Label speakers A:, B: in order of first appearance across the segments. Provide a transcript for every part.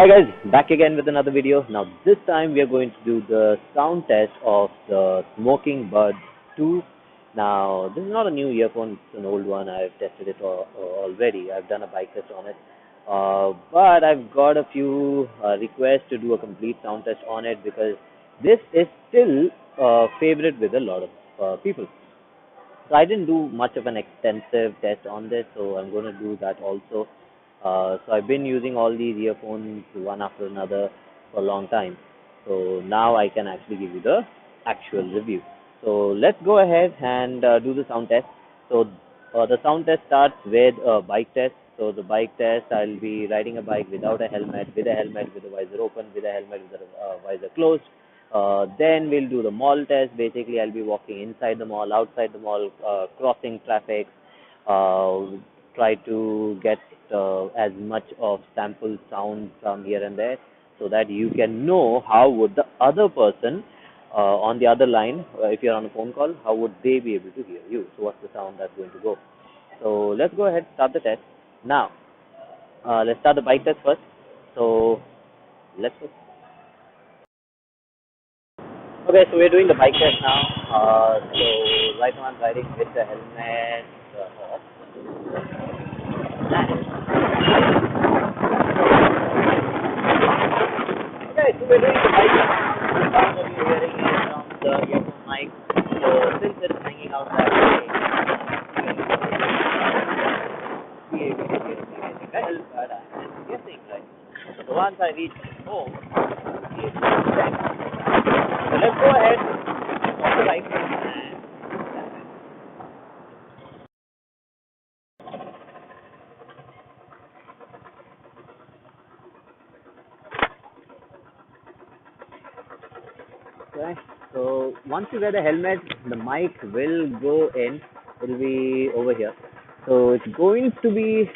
A: Hi guys, back again with another video. Now this time we are going to do the sound test of the Smokin Buds 2. Now this is not a new earphone, it's an old one. I've tested it already. I've done a bike test on it. But I've got a few requests to do a complete sound test on it because this is still a favorite with a lot of people. So I didn't do much of an extensive test on this, so I'm going to do that also. So I've been using all these earphones one after another for a long time. So now I can actually give you the actual review. So let's go ahead and do the sound test. So the sound test starts with a bike test. So the bike test, I'll be riding a bike without a helmet, with a helmet with the visor open, with a helmet with the visor closed. Then we'll do the mall test. Basically, I'll be walking inside the mall, outside the mall, crossing traffic, try to get as much of sample sound from here and there so that you can know how would the other person on the other line, if you're on a phone call, how would they be able to hear you? So what's the sound that's going to go? So let's go ahead, start the test. Now, let's start the bike test first. So let's go. Okay, so we're doing the bike test now. So right now I'm riding with the helmet off. Okay, so we're doing the bike test now. The sound that you're hearing is from the earphone mic. So since it's hanging out that way, be able to hear me very well, but I'm guessing, right? So once I reach home, I'll be able to check. So let's go ahead on the bike and okay. So once you wear the helmet, the mic will go in. It will be over here. So it's going to be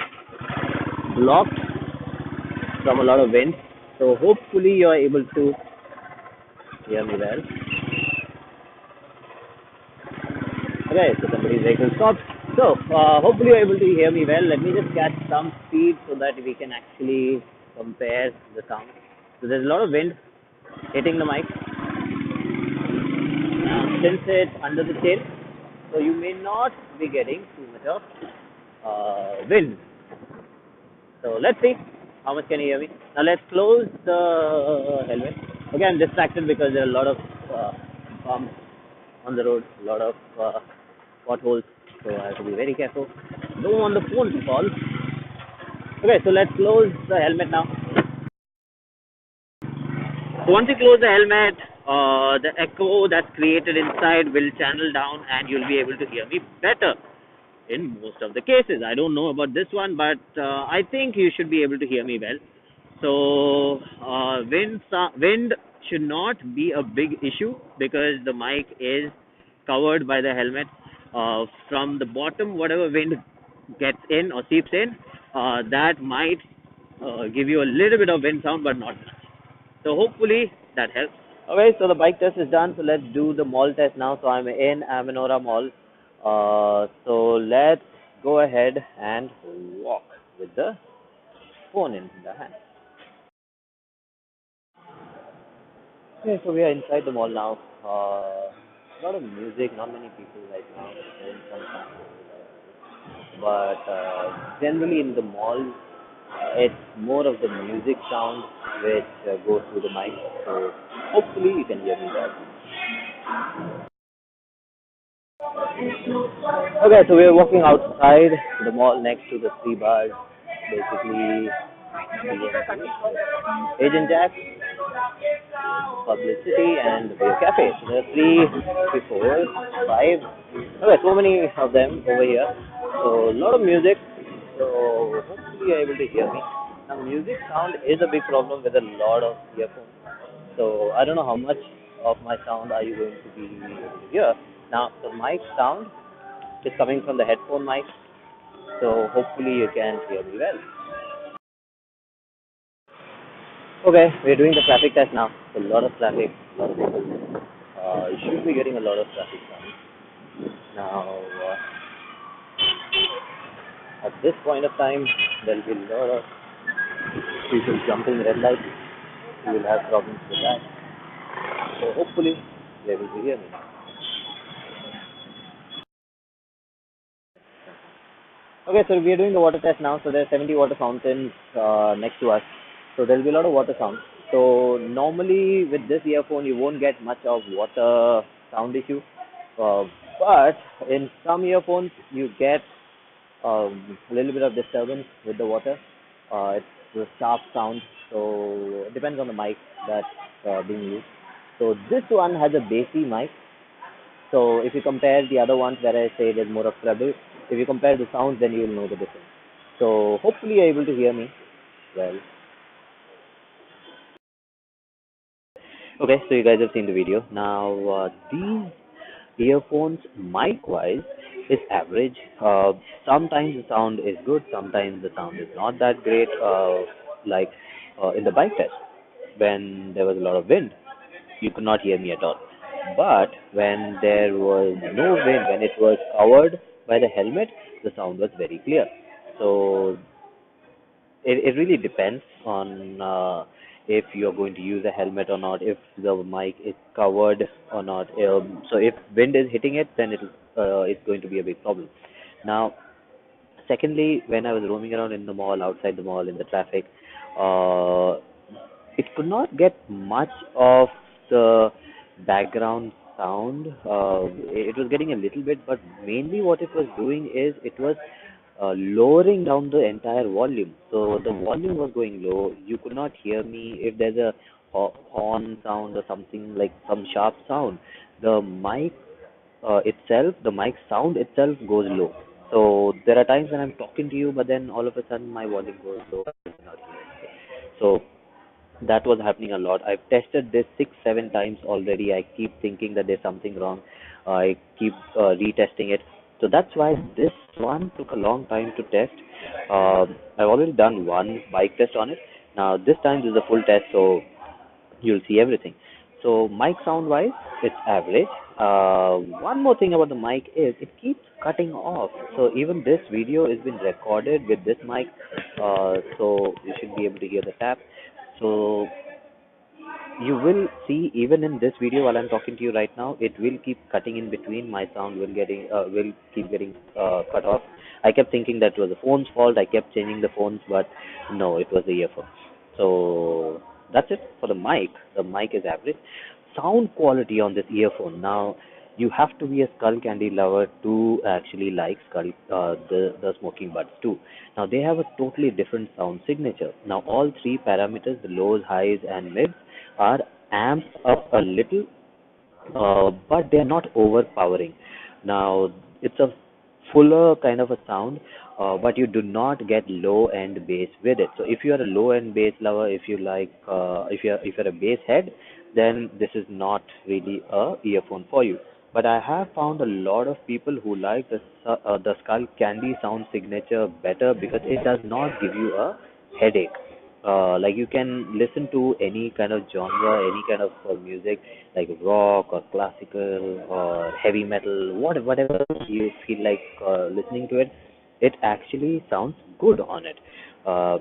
A: blocked from a lot of wind. So hopefully you are able to hear me well. Okay, so somebody's vehicle stopped. So hopefully you're able to hear me well. Let me just catch some speed so that we can actually compare the sound. So there's a lot of wind hitting the mic. Since it's under the tail, so you may not be getting too much of wind. So let's see how much can you hear me. Now let's close the helmet. Okay, I'm distracted because there are a lot of bumps on the road, a lot of potholes, so I have to be very careful. Don't want the phone to fall. Okay, so let's close the helmet now. So once you close the helmet, the echo that's created inside will channel down and you'll be able to hear me better in most of the cases. I don't know about this one, but I think you should be able to hear me well. So wind should not be a big issue because the mic is covered by the helmet. From the bottom, whatever wind gets in or seeps in, that might give you a little bit of wind sound, but not much. So hopefully that helps. Okay, so the bike test is done. So let's do the mall test now. So I'm in Aminora Mall. So let's go ahead and walk with the phone in the hand. Okay, so we are inside the mall now. A lot of music, not many people right now. But generally in the mall, it's more of the music sound which goes through the mic. So hopefully you can hear me well. Okay, so we're walking outside the mall next to the three bars. Basically, Agent Jack, Publicity, and the Beer Cafe. So there are three, four, five. Okay, so many of them over here. So a lot of music. So hopefully you're able to hear me. Now music sound is a big problem with a lot of earphones. So I don't know how much of my sound are you going to be able to hear. Now the mic sound is coming from the headphone mic. So hopefully you can hear me well. Okay, we're doing the traffic test now. A lot of traffic, a lot of people. You should be getting a lot of traffic sound. Now, at this point of time, there will be a lot of people jumping red lights, you will have problems with that. So hopefully they will be hear me. Okay, so we are doing the water test now. So there are 70 water fountains next to us. So there will be a lot of water sound. So normally with this earphone, you won't get much of water sound issue. Uh, but in some earphones, you get a little bit of disturbance with the water. It's a sharp sound. So it depends on the mic that's being used. So this one has a bassy mic. So if you compare the other ones where I say there's more of treble, if you compare the sounds, then you will know the difference. So hopefully you're able to hear me well. Okay, so you guys have seen the video. Now these earphones, mic-wise, is average. Sometimes the sound is good, sometimes the sound is not that great. Like in the bike test, when there was a lot of wind, you could not hear me at all. But when there was no wind, when it was covered by the helmet, the sound was very clear. So it really depends on if you're going to use a helmet or not, if the mic is covered or not. So if wind is hitting it, then it's going to be a big problem. Now, secondly, when I was roaming around in the mall, outside the mall, in the traffic, uh, it could not get much of the background sound. It was getting a little bit, but mainly what it was doing is it was lowering down the entire volume. So the volume was going low. You could not hear me. If there's a horn sound or something like some sharp sound, the mic the mic sound itself goes low. So there are times when I'm talking to you, but then all of a sudden my volume goes low. I cannot hear anything. So that was happening a lot. I've tested this 6 7 times already. I keep thinking that there's something wrong. I keep retesting it. So that's why this one took a long time to test. I've already done one bike test on it. Now this time this is a full test, so you'll see everything. So mic sound wise, it's average. One more thing about the mic is it keeps cutting off. So even this video is been recorded with this mic, so you should be able to hear the tap. So you will see even in this video while I'm talking to you right now, it will keep cutting in between. My sound will keep getting cut off. I kept thinking that was the phone's fault. I kept changing the phones, but no, it was the earphone. So that's it for the mic. The mic is average. Sound quality on this earphone. Now you have to be a Skullcandy lover to actually like the Smokin Buds too. Now they have a totally different sound signature. Now all three parameters, the lows, highs, and mids, are amped up a little, but they're not overpowering. Now it's a fuller kind of a sound, but you do not get low end bass with it. So if you are a low end bass lover, if you like, if you're a bass head, then this is not really a earphone for you. But I have found a lot of people who like the Skull Candy sound signature better because it does not give you a headache. Like you can listen to any kind of genre, any kind of music, like rock or classical or heavy metal, whatever you feel like listening to it. It actually sounds good on it. Uh,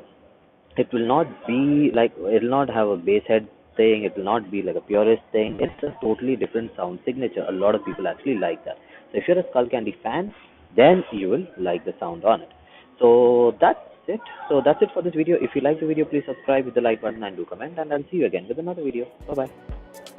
A: it will not be like it will not have a bass head thing. It will not be like a purist thing. It's a totally different sound signature. A lot of people actually like that. So if you're a Skull Candy fan, then you will like the sound on it. So that's it. So that's it for this video. If you like the video, please subscribe with the like button and do comment. And I'll see you again with another video. Bye bye.